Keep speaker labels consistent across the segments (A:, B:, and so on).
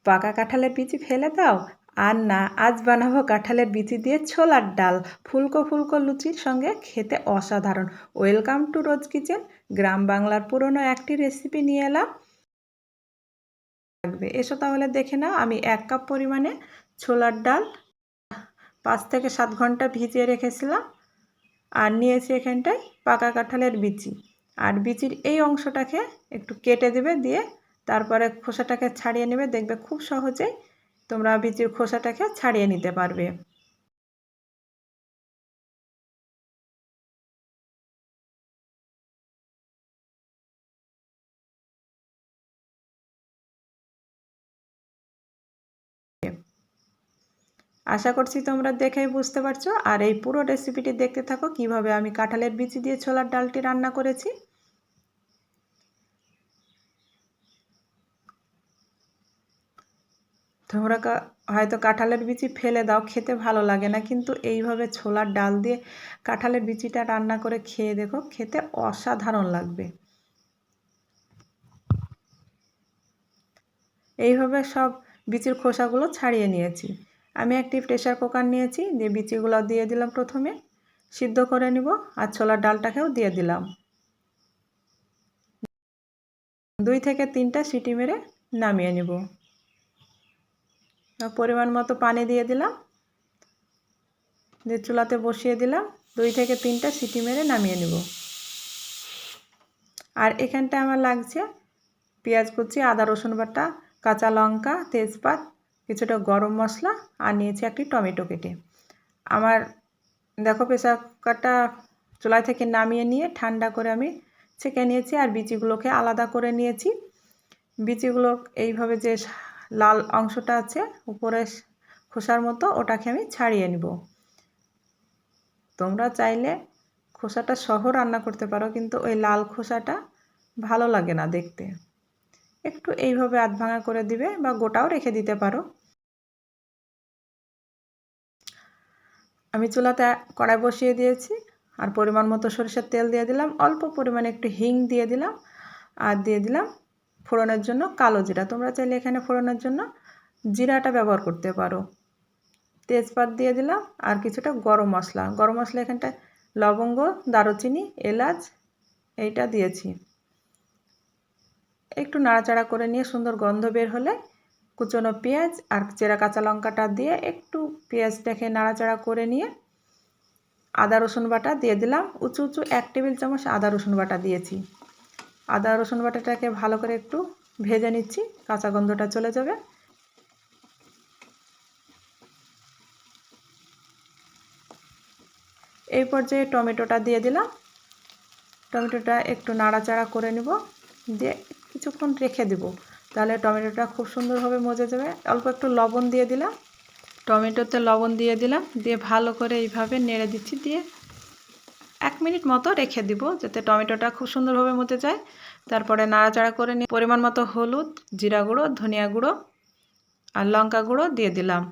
A: পাকা কাঁঠালের বিচি ফেলে দাও, আর না, আজ বানাবো কাঁঠালের বিচি দিয়ে ছোলার ডাল। ফুলকো ফুলকো লুচির সঙ্গে খেতে অসাধারণ। Welcome to Rose Kitchen. গ্রাম বাংলার পুরনো একটি রেসিপি নিয়ে এলাম। এসো তাহলে দেখে নাও। আমি 1 কাপ পরিমাণে ছোলার ডাল 5 থেকে 7 ঘন্টা ভিজিয়ে রেখেছিলাম, আর নিয়েছি এখানটায় পাকা কাঁঠালের বিচি। আর বিচির এই অংশটাকে একটু কেটে দেবে, দিয়ে তারপরে খোসাটাকে ছাড়িয়ে নেবে। দেখবে খুব সহজেই তোমরা বিচির খোসাটাকে ছাড়িয়ে নিতে পারবে। আশা করছি তোমরা দেখেই বুঝতে পারছো। আর এই পুরো রেসিপিটি দেখতে থাকো কিভাবে আমি কাঁঠালের বিচি দিয়ে ছোলার ডালটি রান্না করেছি। তোমরা হয়তো কাঁঠালের বিচি ফেলে দাও, খেতে ভালো লাগে না, কিন্তু এইভাবে ছোলার ডাল দিয়ে কাঁঠালের বিচিটা রান্না করে খেয়ে দেখো, খেতে অসাধারণ লাগবে। এইভাবে সব বিচির খোসাগুলো ছাড়িয়ে নিয়েছি। আমি একটি প্রেসার কুকার নিয়েছি, দিয়ে বিচিগুলো দিয়ে দিলাম, প্রথমে সিদ্ধ করে নিব। আর ছোলার ডালটাকেও দিয়ে দিলাম। 2 থেকে 3টা সিটি মেরে নামিয়ে নেব। পরিমাণ মতো পানি দিয়ে দিলাম, দিয়ে চুলাতে বসিয়ে দিলাম। 2 থেকে 3টা সিটি মেরে নামিয়ে নেব। আর এখানটা আমার লাগছে পেঁয়াজ কুচি, আদা রসুন বাটা, কাঁচা লঙ্কা, তেজপাত, কিছুটা গরম মশলা, আর নিয়েছি একটি টমেটো কেটে। আমার দেখো প্রেসার কুকারটা চুলা থেকে নামিয়ে নিয়ে ঠান্ডা করে আমি ছেঁকে নিয়েছি, আর বিচিগুলোকে আলাদা করে নিয়েছি। বিচিগুলো এইভাবে যে লাল অংশটা আছে উপরে খোসার মতো, ওটাকে আমি ছাড়িয়ে নিব। তোমরা চাইলে খোসাটা সহ রান্না করতে পারো, কিন্তু ওই লাল খোসাটা ভালো লাগে না দেখতে। একটু এইভাবে আধ ভাঙা করে দিবে, বা গোটাও রেখে দিতে পারো। আমি চুলাতে কড়াই বসিয়ে দিয়েছি, আর পরিমাণ মতো সরিষার তেল দিয়ে দিলাম। অল্প পরিমাণে একটু হিং দিয়ে দিলাম, আর দিয়ে দিলাম ফোড়নের জন্য কালো জিরা। তোমরা চাইলে এখানে ফোড়নের জন্য জিরাটা ব্যবহার করতে পারো। তেজপাত দিয়ে দিলাম, আর কিছুটা গরম মশলা। গরম মশলা এখানটায় লবঙ্গ, দারুচিনি, এলাচ এইটা দিয়েছি। একটু নাড়াচাড়া করে নিয়ে সুন্দর গন্ধ বের হলে কুচনো পেঁয়াজ আর চেরা কাঁচা লঙ্কাটা দিয়ে একটু পেঁয়াজটাকে নাড়াচাড়া করে নিয়ে আদা রসুন বাটা দিয়ে দিলাম। উঁচু 1 টেবিল চামচ আদা রসুন বাটা দিয়েছি। আদা রসুন বাটাটাকে ভালো করে একটু ভেজে নিচ্ছি, কাঁচা গন্ধটা চলে যাবে। এই পর্যায়ে টমেটোটা দিয়ে দিলাম। টমেটোটা একটু নাড়াচাড়া করে নেব, দিয়ে কিছুক্ষণ রেখে দেব, তাহলে টমেটোটা খুব সুন্দরভাবে মজে যাবে। অল্প একটু লবণ দিয়ে দিলাম, টমেটোতে লবণ দিয়ে দিলাম, দিয়ে ভালো করে এইভাবে নেড়ে দিচ্ছি। দিয়ে 1 মিনিট মতো রেখে দিব, যাতে টমেটোটা খুব সুন্দরভাবে মজে যায়। তারপরে নাড়াচাড়া করে নিয়ে পরিমাণ মতো হলুদ, জিরা গুঁড়ো, ধনিয়া গুঁড়ো আর লঙ্কা গুঁড়ো দিয়ে দিলাম।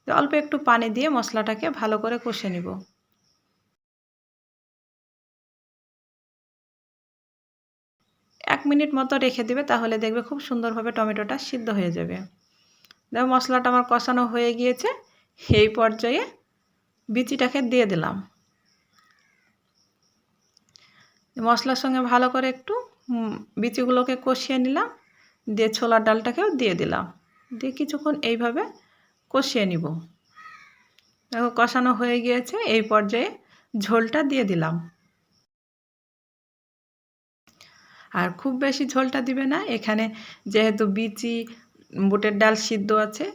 A: অল্প একটু পানি দিয়ে মশলাটাকে ভালো করে কষে নিব। 1 মিনিট মতো রেখে দেবে, তাহলে দেখবে খুব সুন্দরভাবে টমেটোটা সিদ্ধ হয়ে যাবে। দেখো মশলাটা আমার কষানো হয়ে গিয়েছে। এই পর্যায়ে বিচিটাকে দিয়ে দিলাম। মশলার সঙ্গে ভালো করে একটু বিচিগুলোকে কষিয়ে নিলাম, দিয়ে ছোলার ডালটাকেও দিয়ে দিলাম, দিয়ে কিছুক্ষণ এইভাবে কষিয়ে নিব। দেখো কষানো হয়ে গিয়েছে। এই পর্যায়ে ঝোলটা দিয়ে দিলাম। আর খুব বেশি ঝোলটা দিবে না, এখানে যেহেতু বিচি বুটের ডাল সিদ্ধ আছে,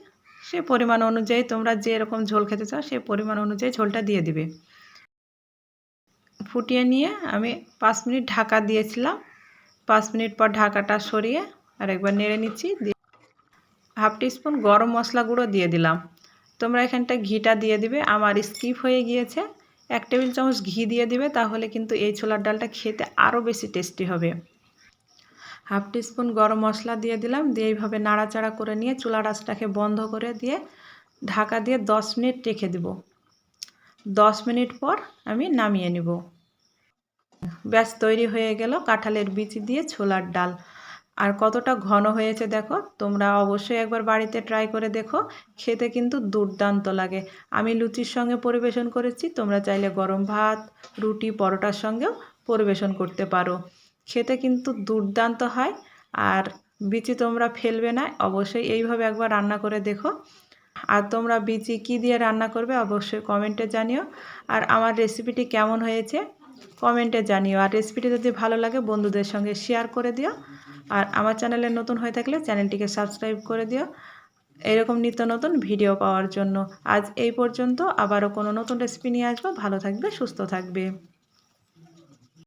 A: সে পরিমাণ অনুযায়ী তোমরা যেরকম ঝোল খেতে চাও সে পরিমাণ অনুযায়ী ঝোলটা দিয়ে দিবে। ফুটিয়ে নিয়ে আমি 5 মিনিট ঢাকা দিয়েছিলাম। 5 মিনিট পর ঢাকাটা সরিয়ে আরেকবার নেড়ে নিচ্ছি। দিয়ে 1/2 টিস্পুন গরম মশলা গুঁড়ো দিয়ে দিলাম। তোমরা এখানটা ঘিটা দিয়ে দিবে, আমার স্কিপ হয়ে গিয়েছে। 1 টেবিল চামচ ঘি দিয়ে দিবে, তাহলে কিন্তু এই ছোলার ডালটা খেতে আরও বেশি টেস্টি হবে। 1/2 টিস্পুন গরম মশলা দিয়ে দিলাম, দিয়ে এইভাবে নাড়াচাড়া করে নিয়ে চুলার আঁচটাকে বন্ধ করে দিয়ে ঢাকা দিয়ে 10 মিনিট রেখে দেব। 10 মিনিট পর আমি নামিয়ে নেব। ব্যাস তৈরি হয়ে গেল কাঁঠালের বিচি দিয়ে ছোলার ডাল। আর কতটা ঘন হয়েছে দেখো। তোমরা অবশ্যই একবার বাড়িতে ট্রাই করে দেখো, খেতে কিন্তু দুর্দান্ত লাগে। আমি লুচির সঙ্গে পরিবেশন করেছি, তোমরা চাইলে গরম ভাত, রুটি, পরোটার সঙ্গেও পরিবেশন করতে পারো। খেতে কিন্তু দুর্দান্ত হয়। আর বিচি তোমরা ফেলবে না, অবশ্যই এইভাবে একবার রান্না করে দেখো। আর তোমরা বিচি কী দিয়ে রান্না করবে অবশ্যই কমেন্টে জানিও। আর আমার রেসিপিটি কেমন হয়েছে কমেন্টে জানিও। আর রেসিপিটি যদি ভালো লাগে বন্ধুদের সঙ্গে শেয়ার করে দিও। আর আমার চ্যানেলে নতুন হয়ে থাকলে চ্যানেলটিকে সাবস্ক্রাইব করে দিও এরকম নিত্য নতুন ভিডিও পাওয়ার জন্য। আজ এই পর্যন্ত, আবারও কোনো নতুন রেসিপি নিয়ে আসবো। ভালো থাকবে, সুস্থ থাকবে।